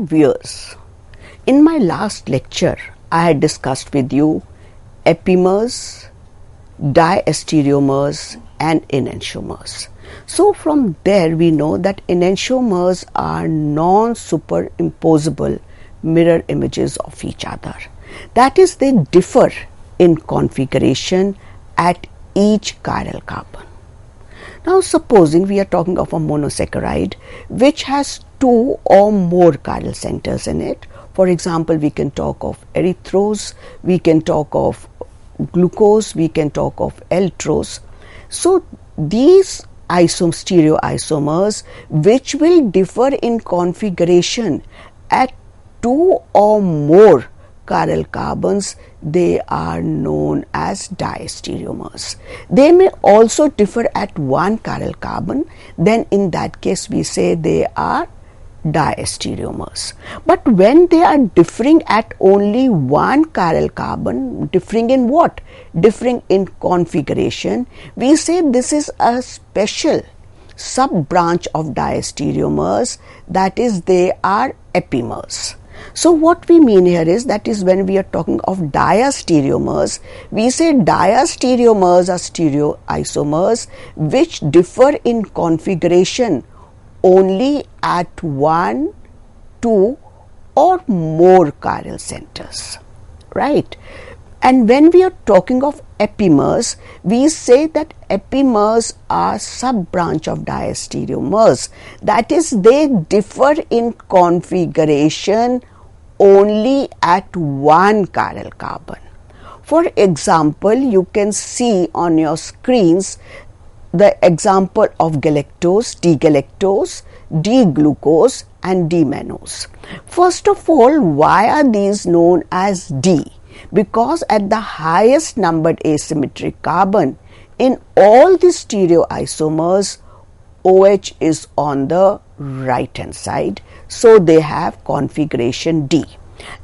viewers, in my last lecture I had discussed with you epimers, diastereomers and enantiomers. So from there we know that enantiomers are non-superimposable mirror images of each other. That is, they differ in configuration at each chiral carbon. Now supposing we are talking of a monosaccharide which has 2 or more chiral centers in it. For example, we can talk of erythrose, we can talk of glucose, we can talk of L-trose. So these stereoisomers which will differ in configuration at 2 or more chiral carbons, they are known as diastereomers. They may also differ at 1 chiral carbon, then in that case we say they are diastereomers. But when they are differing at only 1 chiral carbon, differing in what? Differing in configuration, we say this is a special sub-branch of diastereomers, that is, they are epimers. So what we mean here is, that is, when we are talking of diastereomers, we say diastereomers are stereoisomers which differ in configuration only at 1, 2 or more chiral centers, right? And when we are talking of epimers, we say that epimers are sub-branch of diastereomers. That is, they differ in configuration only at 1 chiral carbon. For example, you can see on your screens the example of galactose, D-galactose, D-glucose and D-mannose. First of all, why are these known as D? Because at the highest numbered asymmetric carbon in all the stereoisomers, OH is on the right hand side, so they have configuration D.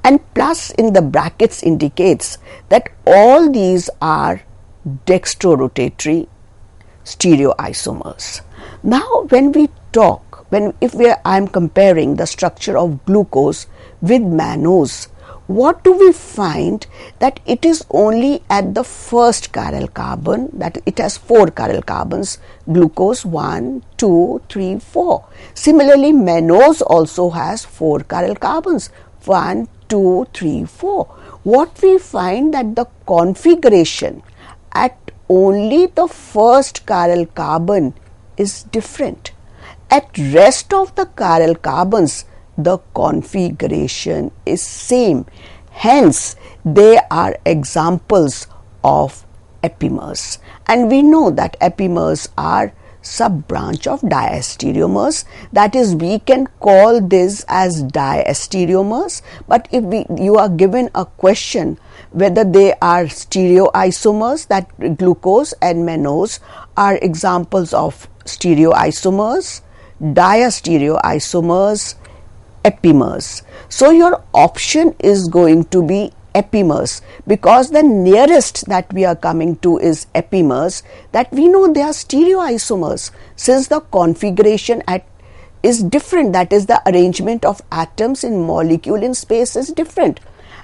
And plus in the brackets indicates that all these are dextrorotatory stereoisomers. Now when we talk, I am comparing the structure of glucose with mannose, what do we find? That it is only at the first chiral carbon, that it has 4 chiral carbons, glucose 1, 2, 3, 4. Similarly, mannose also has 4 chiral carbons, 1, 2, 3, 4. What we find, that the configuration at only the first chiral carbon is different. At rest of the chiral carbons, the configuration is same. Hence, they are examples of epimers. And we know that epimers are sub-branch of diastereomers. That is, we can call this as diastereomers. But if you are given a question whether they are stereoisomers, that glucose and mannose are examples of stereoisomers, diastereoisomers, epimers. So your option is going to be epimers, because the nearest that we are coming to is epimers, that we know they are stereoisomers, since the configuration is different, that is, the arrangement of atoms in molecule in space is different.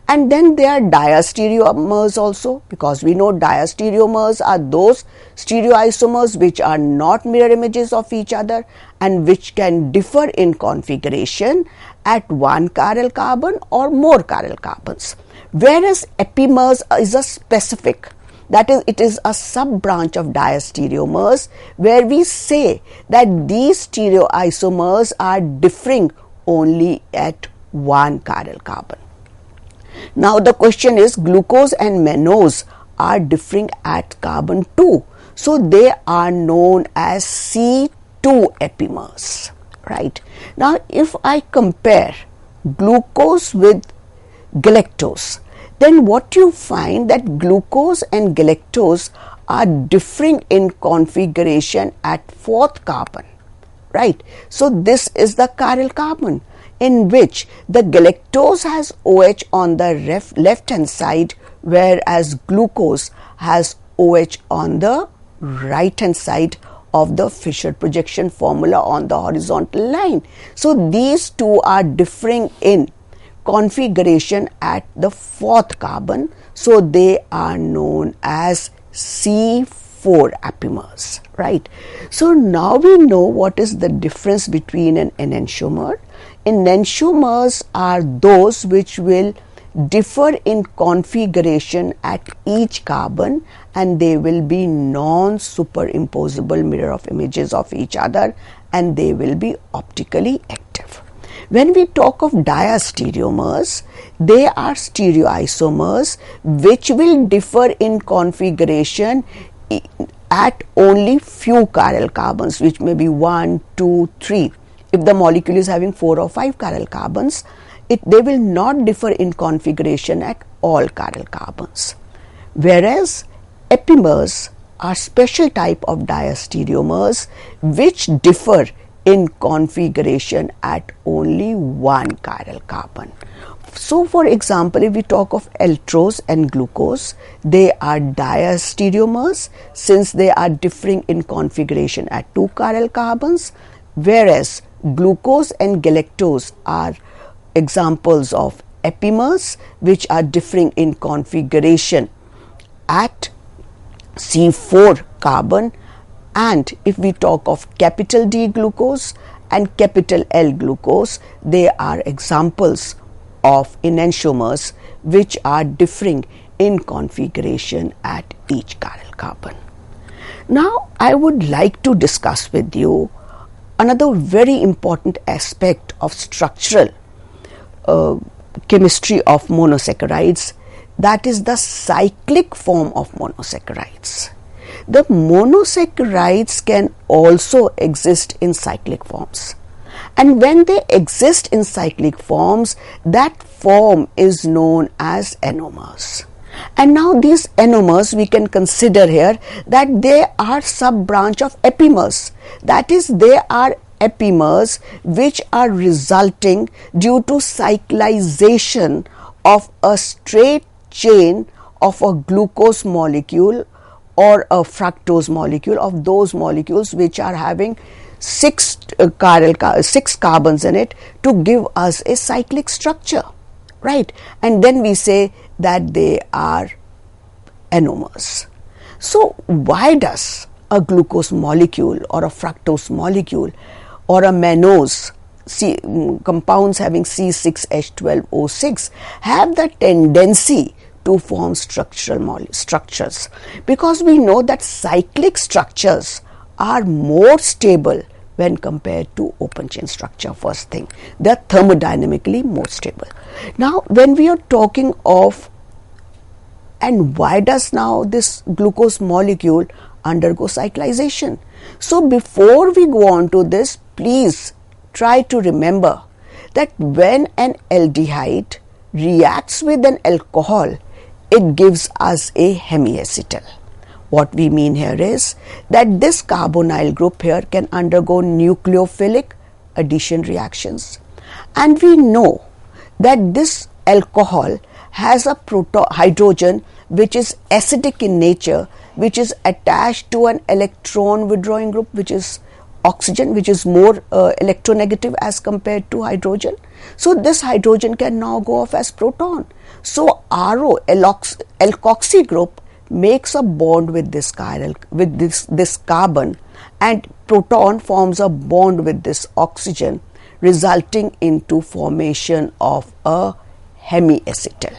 And then they are diastereomers also, because we know diastereomers are those stereoisomers which are not mirror images of each other and which can differ in configuration at 1 chiral carbon or more chiral carbons. Whereas epimers is a specific, that is, it is a sub-branch of diastereomers where we say that these stereoisomers are differing only at 1 chiral carbon. Now the question is, glucose and mannose are differing at carbon 2. So they are known as C2 epimers, right? Now if I compare glucose with galactose, then what you find, that glucose and galactose are differing in configuration at 4th carbon, right? So this is the chiral carbon in which the galactose has OH on the left hand side, whereas glucose has OH on the right hand side of the Fisher projection formula on the horizontal line. So these two are differing in configuration at the fourth carbon, so they are known as C4 apimers, right? So now we know what is the difference between an enantiomer. Enantiomers are those which will differ in configuration at each carbon, and they will be non-superimposable mirror of images of each other, and they will be optically active. When we talk of diastereomers, they are stereoisomers which will differ in configuration at only few chiral carbons, which may be 1, 2, 3. If the molecule is having 4 or 5 chiral carbons, they will not differ in configuration at all chiral carbons. Whereas epimers are special type of diastereomers which differ in configuration at only one chiral carbon. So for example, if we talk of altrose and glucose, they are diastereomers since they are differing in configuration at 2 chiral carbons, whereas glucose and galactose are examples of epimers which are differing in configuration at C4 carbon. And if we talk of capital D glucose and capital L glucose, they are examples of enantiomers which are differing in configuration at each chiral carbon. Now I would like to discuss with you another very important aspect of structural chemistry of monosaccharides, that is the cyclic form of monosaccharides. The monosaccharides can also exist in cyclic forms, and when they exist in cyclic forms, that form is known as anomers. And now these anomers we can consider here that they are sub-branch of epimers, that is they are epimers which are resulting due to cyclization of a straight chain of a glucose molecule or a fructose molecule, of those molecules which are having 6 carbons in it to give us a cyclic structure, right? And then we say that they are anomers. So why does a glucose molecule or a fructose molecule or a mannose compounds having C6H12O6 have the tendency to form structural structures? Because we know that cyclic structures are more stable when compared to open chain structure. First thing, they are thermodynamically more stable. Now when we are talking of, and why does now this glucose molecule undergo cyclization? So before we go on to this, please try to remember that when an aldehyde reacts with an alcohol, it gives us a hemiacetal. What we mean here is that this carbonyl group here can undergo nucleophilic addition reactions, and we know that this alcohol has a hydrogen which is acidic in nature, which is attached to an electron withdrawing group, which is oxygen, which is more electronegative as compared to hydrogen. So this hydrogen can now go off as proton. So RO, alkoxy group, makes a bond with this this carbon, and proton forms a bond with this oxygen, resulting into formation of a hemiacetal.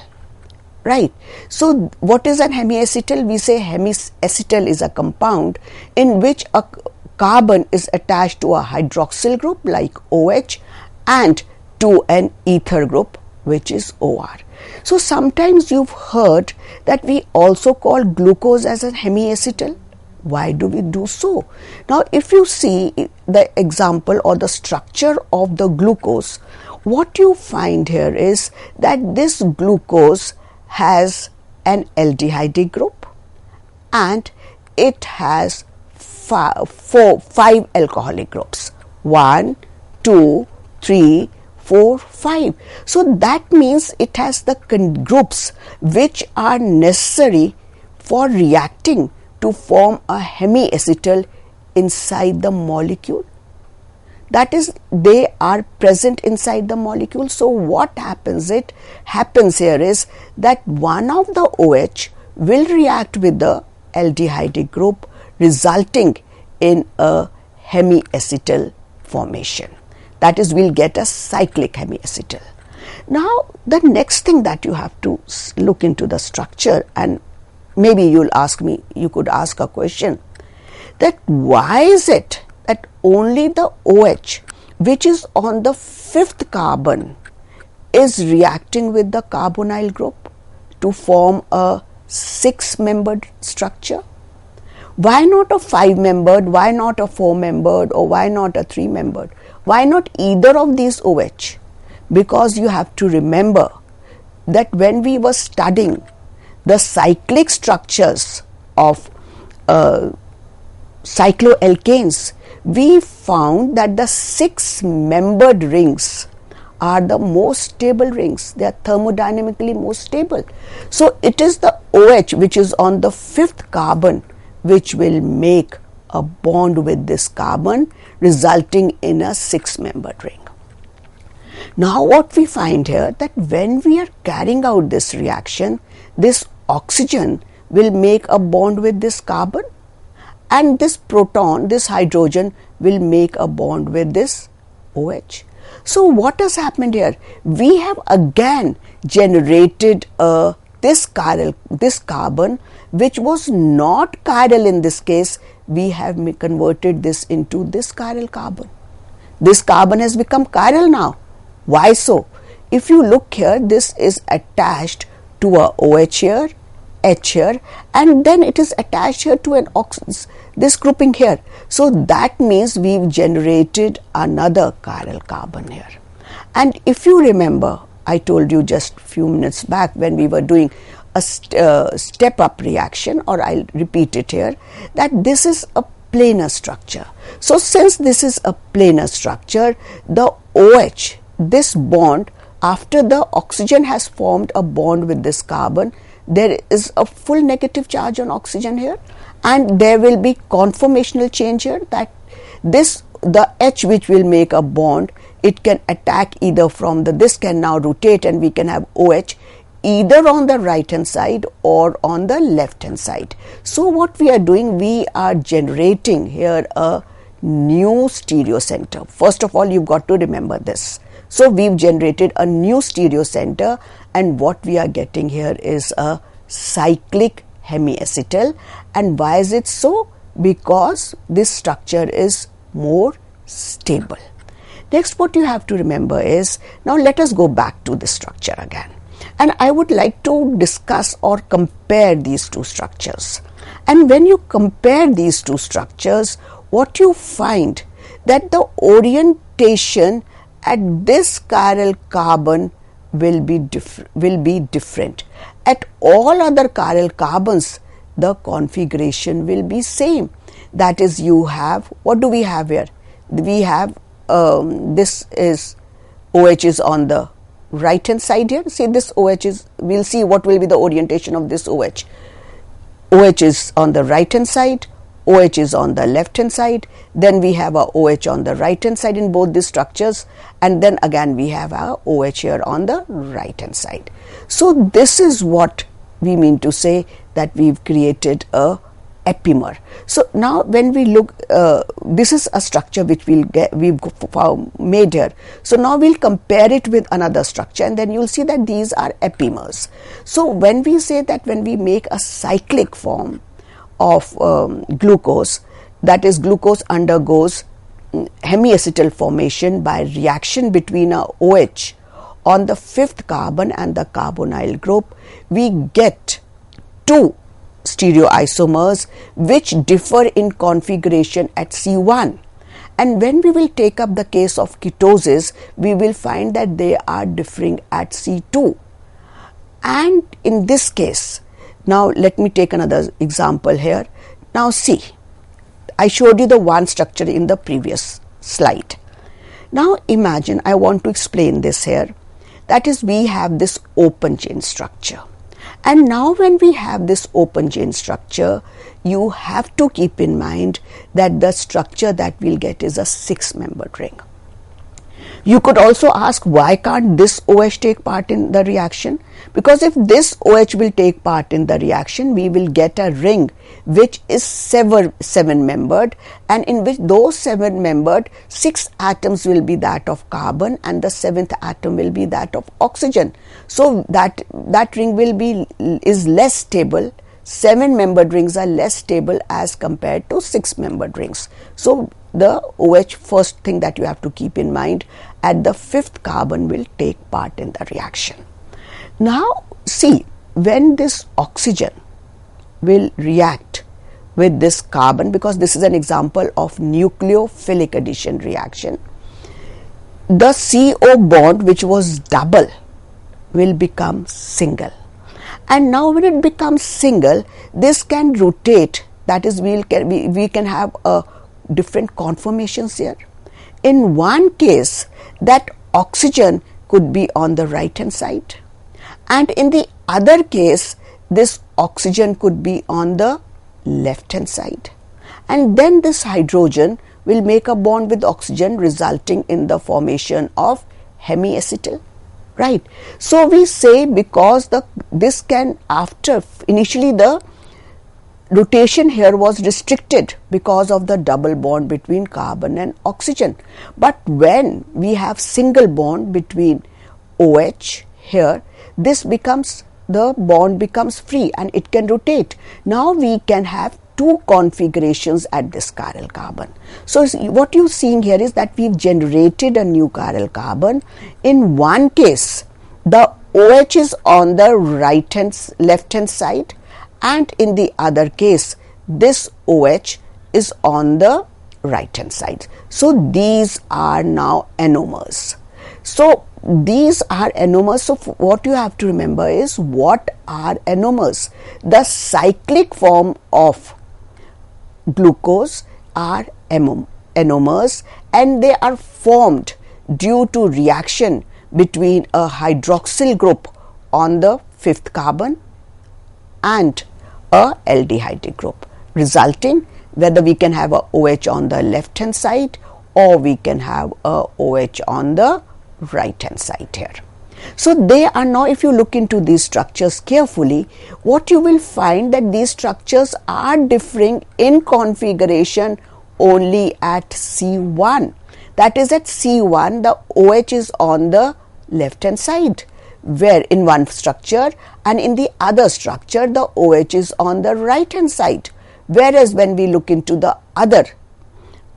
Right. So what is an hemiacetal? We say hemiacetal is a compound in which a carbon is attached to a hydroxyl group like OH and to an ether group which is OR. So sometimes you've heard that we also call glucose as a hemiacetal. Why do we do so? Now if you see the example or the structure of the glucose, what you find here is that this glucose has an aldehyde group and it has five alcoholic groups, 1, 2, 3, 4, 5. So that means it has the groups which are necessary for reacting to form a hemiacetal inside the molecule. That is, they are present inside the molecule. So what happens here is that one of the OH will react with the aldehyde group, resulting in a hemiacetal formation. That is, we'll get a cyclic hemiacetal. Now the next thing that you have to look into the structure, and maybe you could ask a question, that why is it that only the OH which is on the 5th carbon is reacting with the carbonyl group to form a 6-membered structure? Why not a 5-membered, why not a 4-membered, or why not a 3-membered? Why not either of these OH? Because you have to remember that when we were studying the cyclic structures of cycloalkanes, we found that the 6-membered rings are the most stable rings. They are thermodynamically most stable. So it is the OH which is on the 5th carbon which will make a bond with this carbon, resulting in a 6-membered ring. Now what we find here, that when we are carrying out this reaction, this oxygen will make a bond with this carbon, and this proton, this hydrogen, will make a bond with this OH. So what has happened here? We have again generated this carbon which was not chiral in this case. We have converted this into this chiral carbon. This carbon has become chiral now. Why so? If you look here, this is attached to a OH here, H here, and then it is attached here to an this grouping here. So that means we've generated another chiral carbon here. And if you remember, I told you just a few minutes back when we were doing a step-up reaction, or I'll repeat it here, that this is a planar structure. So since this is a planar structure, the OH, this bond, after the oxygen has formed a bond with this carbon, there is a full negative charge on oxygen here, and there will be conformational change here, that the H which will make a bond, it can attack either from this can now rotate, and we can have OH either on the right hand side or on the left hand side. So what we are doing, we are generating here a new stereocenter. First of all, you've got to remember this. So we've generated a new stereocenter, and what we are getting here is a cyclic hemiacetal. And why is it so? Because this structure is more stable. Next, what you have to remember is, now let us go back to this structure again. And I would like to discuss or compare these two structures. And when you compare these two structures, what you find, that the orientation at this chiral carbon will be different. At all other chiral carbons, the configuration will be same. That is, you have, what do we have here? We have this is OH is on the right hand side here. See, this OH is, we'll see what will be the orientation of this OH. OH is on the right hand side, OH is on the left hand side, then we have a OH on the right hand side in both these structures, and then again we have a OH here on the right hand side. So this is what we mean to say, that we've created a epimer. So now when we look, this is a structure which we've made here. So now we'll compare it with another structure, and then you'll see that these are epimers. So when we say that when we make a cyclic form of glucose, that is, glucose undergoes hemiacetal formation by reaction between a OH on the 5th carbon and the carbonyl group, we get two stereoisomers which differ in configuration at C1. And when we will take up the case of ketosis, we will find that they are differing at C2. And in this case, now let me take another example here. Now see, I showed you the one structure in the previous slide. Now imagine, I want to explain this here. That is, we have this open chain structure, And now when we have this open chain structure, you have to keep in mind that the structure that we'll get is a 6-membered ring. You could also ask, why can't this OH take part in the reaction? Because if this OH will take part in the reaction, we will get a ring which is 7-membered, and in which those 7-membered, 6 atoms will be that of carbon and the 7th atom will be that of oxygen. So that ring is less stable. 7-membered rings are less stable as compared to 6-membered rings. So the OH, first thing that you have to keep in mind, at the 5th carbon will take part in the reaction. Now see, when this oxygen will react with this carbon, because this is an example of nucleophilic addition reaction, the CO bond, which was double, will become single. And now when it becomes single, this can rotate, that is we can have a different conformations here. In one case, that oxygen could be on the right hand side, and in the other case this oxygen could be on the left hand side, and then this hydrogen will make a bond with oxygen, resulting in the formation of hemiacetal, right? So we say, because this can, after initially the rotation here was restricted because of the double bond between carbon and oxygen, but when we have single bond between OH here, this becomes, the bond becomes free and it can rotate. Now we can have 2 configurations at this chiral carbon. So what you're seeing here is that we've generated a new chiral carbon. In one case, the OH is on the left hand side, and in the other case, this OH is on the right hand side. So these are now anomers. So these are anomers. So what you have to remember is, what are anomers? The cyclic form of glucose are anomers, and they are formed due to reaction between a hydroxyl group on the 5th carbon and a aldehyde group, resulting whether we can have a OH on the left hand side or we can have a OH on the right hand side here. So they are now, if you look into these structures carefully, what you will find that these structures are differing in configuration only at C1. That is, at C1 the OH is on the left hand side, where in one structure, and in the other structure the OH is on the right hand side. Whereas when we look into the other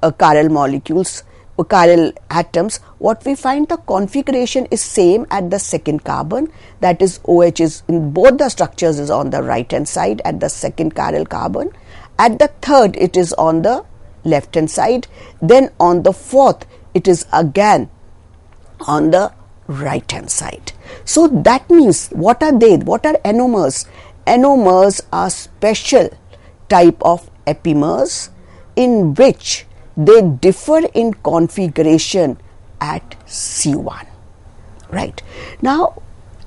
chiral molecules, chiral atoms, what we find, the configuration is same at the 2nd carbon, that is OH is in both the structures is on the right hand side at the 2nd chiral carbon, at the 3rd it is on the left hand side, then on the 4th it is again on the right hand side. So that means, what are they? What are anomers? Anomers are special type of epimers in which they differ in configuration at C1, right? Now,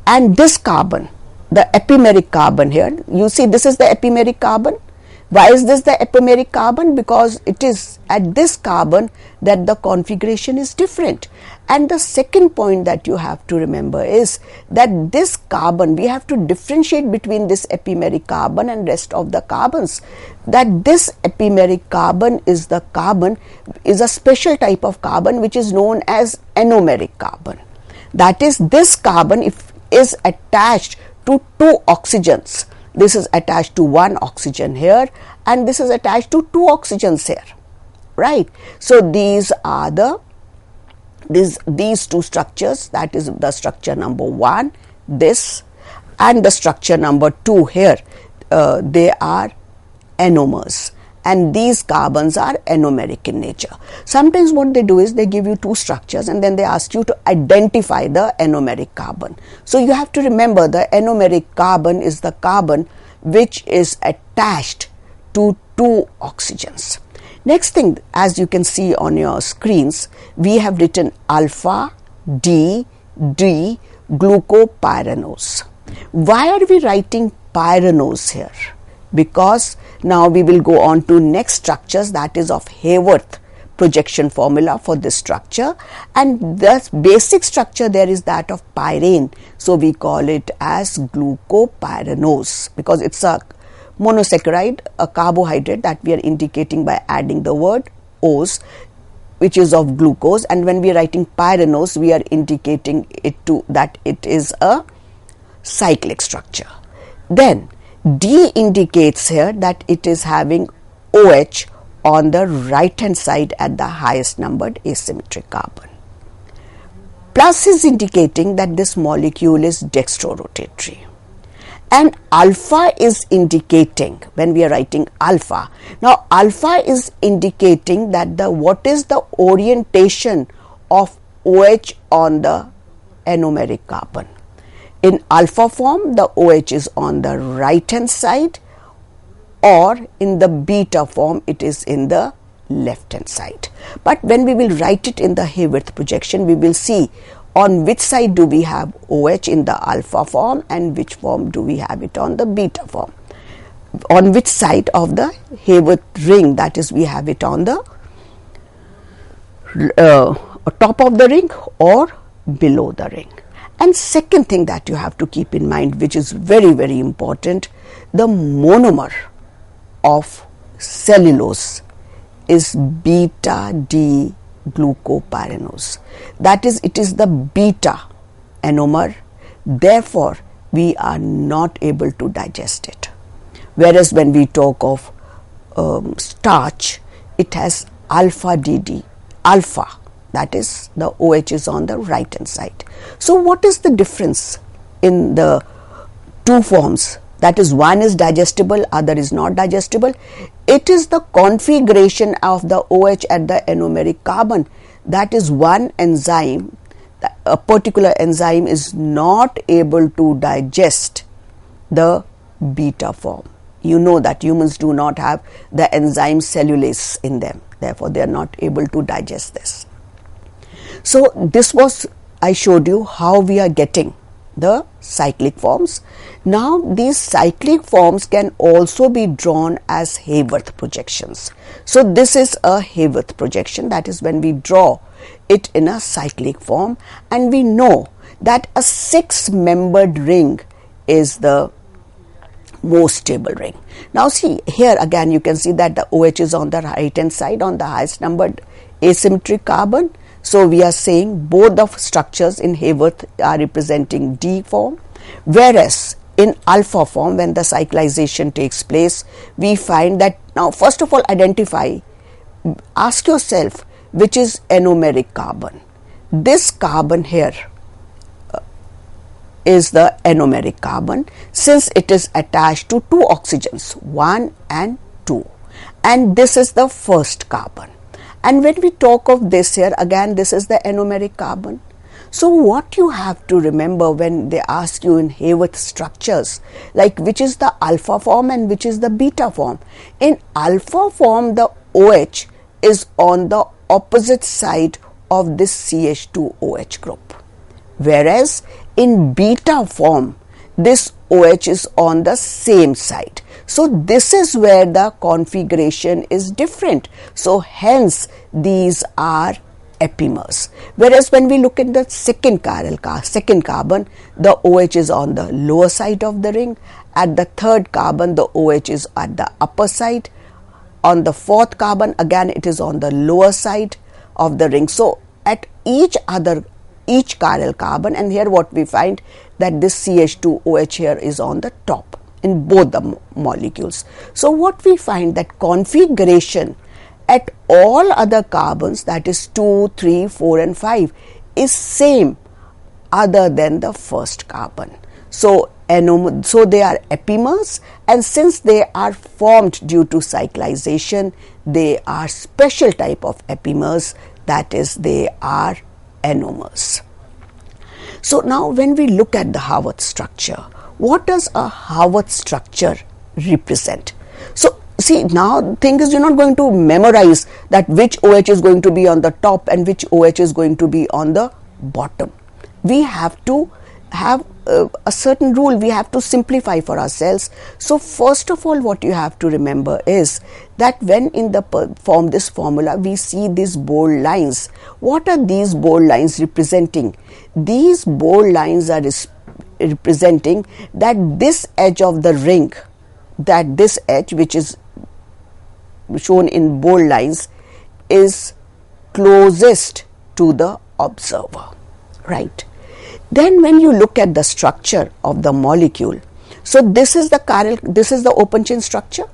and this carbon, the epimeric carbon here, you see this is the epimeric carbon. Why is this the epimeric carbon? Because it is at this carbon that the configuration is different. And the second point that you have to remember is that this carbon, we have to differentiate between this epimeric carbon and rest of the carbons. That this epimeric carbon is a special type of carbon which is known as anomeric carbon. That is, this carbon is attached to 2 oxygens. This is attached to 1 oxygen here, and this is attached to 2 oxygens here, right? So these are these 2 structures, that is the structure number 1, this, and the structure number 2 here. They are anomers, and these carbons are anomeric in nature. Sometimes what they do is they give you 2 structures and then they ask you to identify the anomeric carbon. So you have to remember, the anomeric carbon is the carbon which is attached to 2 oxygens. Next thing, as you can see on your screens, we have written alpha, D, glucopyranose. Why are we writing pyranose here? Because now we will go on to next structures, that is of Haworth projection formula for this structure, and the basic structure there is that of pyrene, so we call it as glucopyranose because it's a monosaccharide, a carbohydrate that we are indicating by adding the word ose, which is of glucose, and when we are writing pyranose we are indicating it to that it is a cyclic structure. Then D indicates here that it is having OH on the right hand side at the highest numbered asymmetric carbon. Plus is indicating that this molecule is dextrorotatory. And alpha is indicating, when we are writing alpha, now alpha is indicating that what is the orientation of OH on the anomeric carbon. In alpha form, the OH is on the right hand side, or in the beta form it is in the left hand side. But when we will write it in the Haworth projection, we will see on which side do we have OH in the alpha form and which form do we have it on the beta form. On which side of the Haworth ring, that is we have it on the top of the ring or below the ring. And second thing that you have to keep in mind, which is very, very important, the monomer of cellulose is beta D glucopyranose. That is, it is the beta anomer, therefore we are not able to digest it. Whereas when we talk of starch, it has alpha DD, alpha, that is the OH is on the right hand side. So what is the difference in the two forms? That is, one is digestible, other is not digestible. It is the configuration of the OH at the anomeric carbon. That is, one enzyme, a particular enzyme is not able to digest the beta form. You know that humans do not have the enzyme cellulase in them, therefore they are not able to digest this. So this was, I showed you how we are getting the cyclic forms. Now these cyclic forms can also be drawn as Haworth projections. So this is a Haworth projection, that is when we draw it in a cyclic form, and we know that a 6-membered ring is the most stable ring. Now see here again, you can see that the OH is on the right hand side on the highest numbered asymmetric carbon. So we are saying both the structures in Haworth are representing D form, whereas in alpha form, when the cyclization takes place, we find that, now first of all identify, ask yourself which is anomeric carbon. This carbon here is the anomeric carbon, since it is attached to two oxygens, 1 and 2, and this is the first carbon. And when we talk of this here, again this is the anomeric carbon. So what you have to remember when they ask you in Haworth structures, like which is the alpha form and which is the beta form. In alpha form, the OH is on the opposite side of this CH2OH group, whereas in beta form, this OH is on the same side. So this is where the configuration is different. So hence these are epimers. Whereas when we look at the second carbon, the OH is on the lower side of the ring. At the third carbon, the OH is at the upper side. On the fourth carbon, again it is on the lower side of the ring. So at each chiral carbon, and here what we find that this CH2OH here is on the top in both the molecules. So what we find that configuration at all other carbons, that is 2, 3, 4 and 5, is same other than the first carbon. So they are epimers, and since they are formed due to cyclization, they are special type of epimers, that is they are anomers. So now when we look at the Haworth structure, what does a Haworth structure represent? So see, now the thing is, you're not going to memorize that which OH is going to be on the top and which OH is going to be on the bottom. We have to have a certain rule, we have to simplify for ourselves. So first of all, what you have to remember is that when in the this formula we see these bold lines, what are these bold lines representing? These bold lines are representing that this edge of the ring, that this edge which is shown in bold lines, is closest to the observer, right? Then when you look at the structure of the molecule, so this is the open chain structure.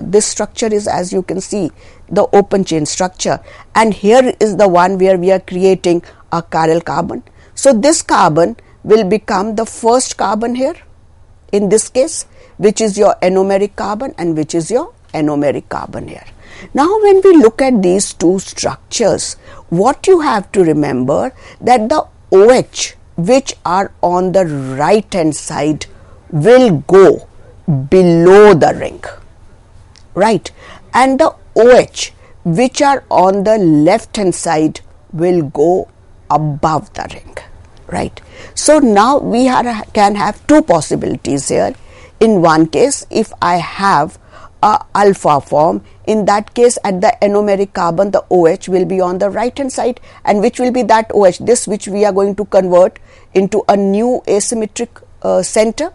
This structure is, as you can see, the open chain structure, and here is the one where we are creating a chiral carbon. So this carbon will become the first carbon here in this case, which is your anomeric carbon and which is your anomeric carbon here. Now when we look at these two structures, what you have to remember that the OH which are on the right hand side will go below the ring, right, and the OH which are on the left hand side will go above the ring, right. So now we can have two possibilities here. In one case, if I have a alpha form, in that case at the anomeric carbon the OH will be on the right hand side, and which will be that OH, this which we are going to convert into a new asymmetric center,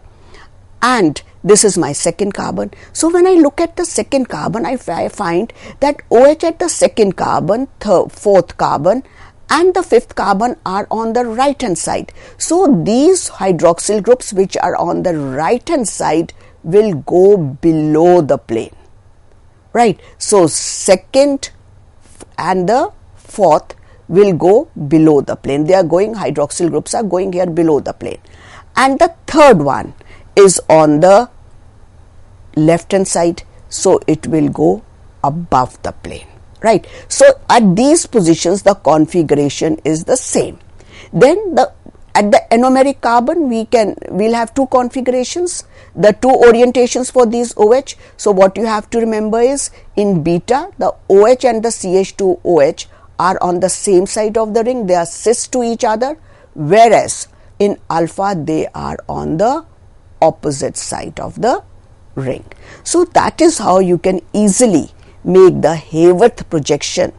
and this is my second carbon. So when I look at the second carbon, I find that OH at the second carbon, fourth carbon and the fifth carbon are on the right hand side. So these hydroxyl groups which are on the right hand side will go below the plane, right. So second and the fourth will go below the plane. They are going, hydroxyl groups are going here below the plane, and the third one is on the left hand side, so it will go above the plane, right. So at these positions the configuration is the same. Then at the anomeric carbon we'll have two configurations, the two orientations for these OH. So what you have to remember is, in beta the OH and the CH2OH are on the same side of the ring, they are cis to each other, whereas in alpha they are on the opposite side of the ring. So that is how you can easily make the Haworth projection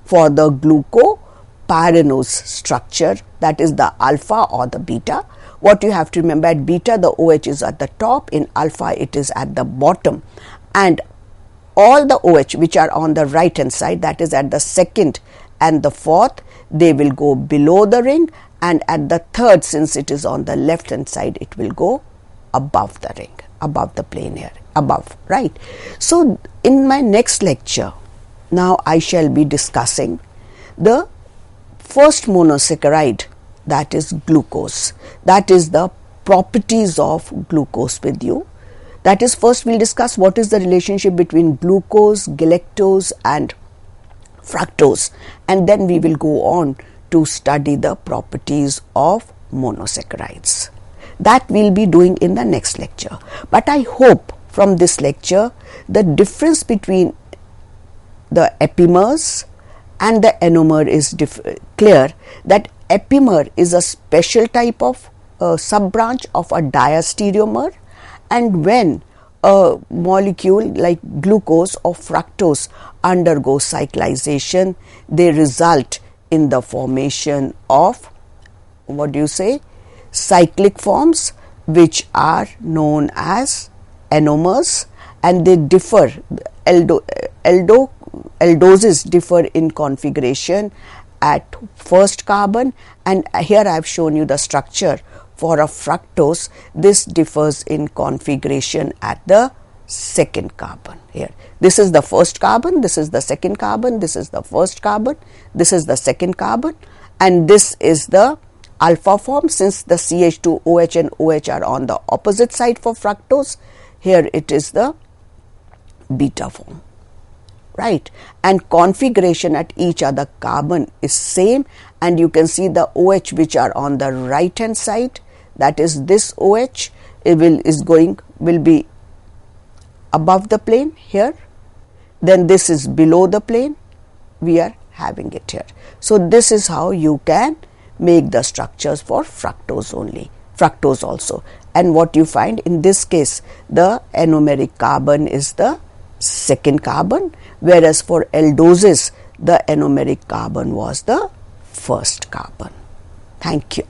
for the glucopyranose structure, that is the alpha or the beta. What you have to remember, at beta the OH is at the top, in alpha it is at the bottom, and all the OH which are on the right hand side, that is at the second and the fourth, they will go below the ring, and at the third, since it is on the left hand side, it will go above the ring, above the plane here, above, right. So in my next lecture, now I shall be discussing the first monosaccharide, that is glucose, that is the properties of glucose with you. That is, first we'll discuss what is the relationship between glucose, galactose and fructose, and then we will go on to study the properties of monosaccharides. That we'll be doing in the next lecture. But I hope from this lecture the difference between the epimers and the anomer is clear, that epimer is a special type of sub-branch of a diastereomer, and when a molecule like glucose or fructose undergoes cyclization, they result in the formation of, what do you say, cyclic forms which are known as anomers, and they differ, aldoses differ in configuration at first carbon, and here I have shown you the structure for a fructose. This differs in configuration at the second carbon. Here, this is the first carbon, this is the second carbon, this is the first carbon, this is the second carbon, and this is the alpha form. Since the CH2OH and OH are on the opposite side for fructose, here it is the beta form, right, and configuration at each other carbon is same, and you can see the OH which are on the right hand side, that is this OH, it will be above the plane here, then this is below the plane, we are having it here. So this is how you can make the structures for fructose only. fructose also. And what you find in this case, the anomeric carbon is the second carbon, whereas for aldoses the anomeric carbon was the first carbon. Thank you.